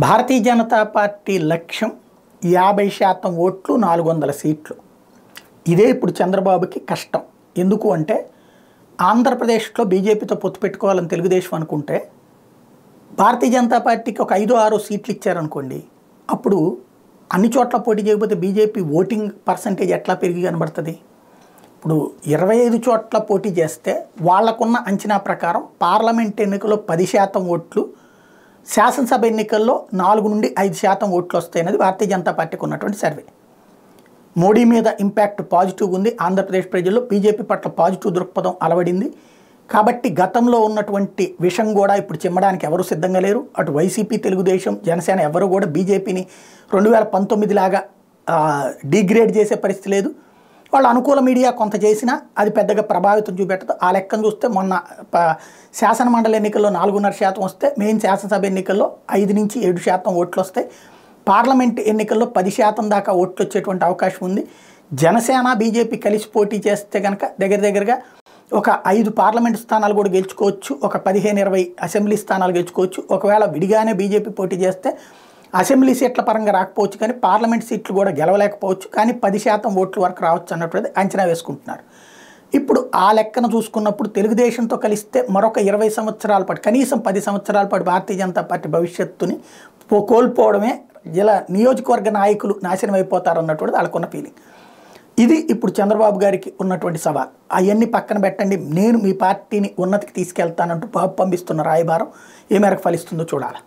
Bharatiya Janata party లక్ష్యం 50% ఓట్లు 400 సీట్లు. ఇదే ఇప్పుడు చంద్రబాబుకి కష్టం. ఎందుకు అంటే ఆంధ్రప్రదేశ్లో బీజేపీతో పొత్తు పెట్టుకోవాలని తెలుగుదేశం అనుకుంటే భారతీయ జనతా పార్టీకి ఒక 5-6 సీట్లు ఇచ్చారనుకోండి, అప్పుడు అన్ని చోట్ల పోటీ చేయకపోతే బీజేపీ ఓటింగ్ పర్సంటేజ్ ఎట్లా పెరిగి కనబడుతుంది? ఇప్పుడు 25 చోట్ల పోటీ చేస్తే వాళ్లకున్న అంచనా ప్రకారం పార్లమెంట్ ఎన్నికల్లో 10% ఓట్లు, శాసనసభ ఎన్నికల్లో 4 నుండి 5% ఓట్లు వస్తాయనేది భారతీయ జనతా పార్టీకి ఉన్నటువంటి సర్వే. మోడీ మీద ఇంపాక్ట్ పాజిటివ్గా ఉంది. ఆంధ్రప్రదేశ్ ప్రజల్లో బీజేపీ పట్ల పాజిటివ్ దృక్పథం అలవడింది. కాబట్టి గతంలో ఉన్నటువంటి విషం కూడా ఇప్పుడు చిమ్మడానికి ఎవరు సిద్ధంగా లేరు. అటు వైసీపీ, తెలుగుదేశం, జనసేన ఎవరు కూడా బీజేపీని 2019 లాగా డిగ్రేడ్ చేసే పరిస్థితి లేదు. వాళ్ళు అనుకూల మీడియా కొంత చేసినా అది పెద్దగా ప్రభావితం చూపెట్టదు. ఆ లెక్కను చూస్తే మొన్న శాసనమండలి ఎన్నికల్లో 4.5% వస్తే మెయిన్ శాసనసభ ఎన్నికల్లో 5 నుంచి 7% ఓట్లు వస్తాయి. పార్లమెంట్ ఎన్నికల్లో 10% దాకా ఓట్లు వచ్చేటువంటి అవకాశం ఉంది. జనసేన, బీజేపీ కలిసి పోటీ చేస్తే కనుక దగ్గరగా ఒక 5 పార్లమెంట్ స్థానాలు కూడా గెలుచుకోవచ్చు, ఒక 15-20 అసెంబ్లీ స్థానాలు గెలుచుకోవచ్చు. ఒకవేళ విడిగానే బీజేపీ పోటీ చేస్తే అసెంబ్లీ సీట్ల పరంగా రాకపోవచ్చు, కానీ పార్లమెంట్ సీట్లు కూడా గెలవలేకపోవచ్చు, కానీ 10% ఓట్ల వరకు రావచ్చు అన్నట్టు అంచనా వేసుకుంటున్నారు. ఇప్పుడు ఆ లెక్కను చూసుకున్నప్పుడు తెలుగుదేశంతో కలిస్తే మరొక 20 సంవత్సరాల పాటు, కనీసం 10 సంవత్సరాల పాటు భారతీయ జనతా పార్టీ భవిష్యత్తుని కోల్పోవడమే, ఇలా నియోజకవర్గ నాయకులు నాశనం అయిపోతారు అన్నటువంటి వాళ్ళకున్న ఫీలింగ్. ఇది ఇప్పుడు చంద్రబాబు గారికి ఉన్నటువంటి సవాల్. అవన్నీ పక్కన పెట్టండి, నేను మీ పార్టీని ఉన్నతికి తీసుకెళ్తానంటూ పంపిస్తున్న రాయబారం ఏ మేరకు ఫలిస్తుందో చూడాలి.